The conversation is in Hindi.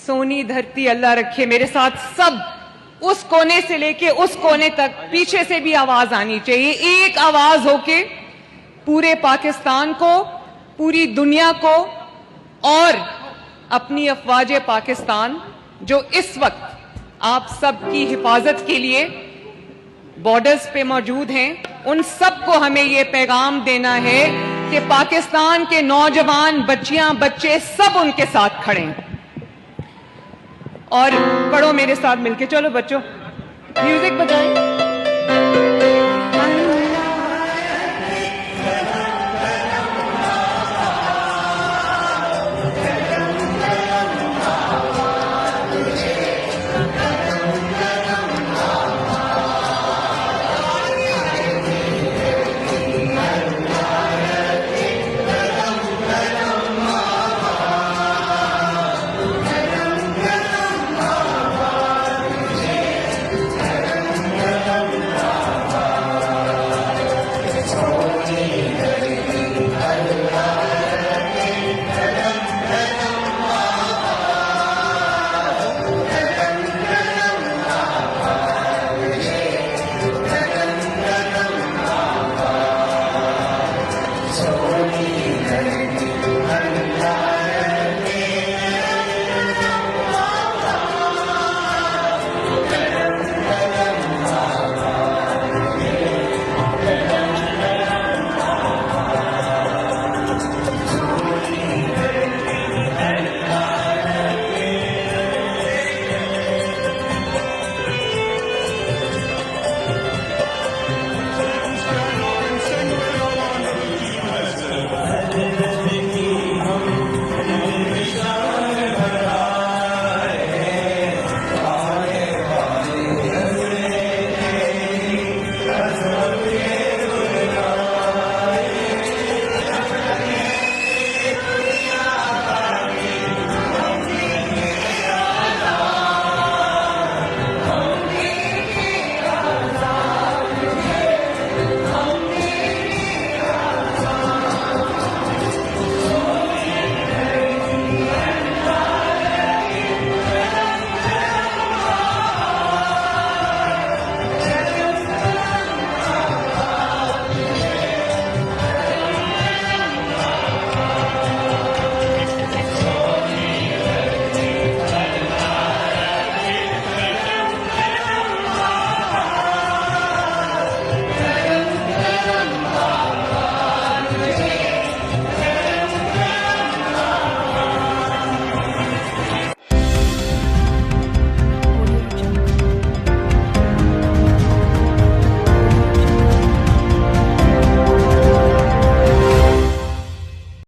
सोनी धरती अल्लाह रखे मेरे साथ, सब उस कोने से लेके उस कोने तक, पीछे से भी आवाज आनी चाहिए, एक आवाज होके पूरे पाकिस्तान को, पूरी दुनिया को और अपनी अफवाज पाकिस्तान जो इस वक्त आप सबकी हिफाजत के लिए बॉर्डर्स पे मौजूद हैं, उन सबको हमें ये पैगाम देना है कि पाकिस्तान के नौजवान, बच्चियां, बच्चे सब उनके साथ खड़े हैं। और पढ़ो मेरे साथ मिलके, चलो बच्चों म्यूजिक बजाएं।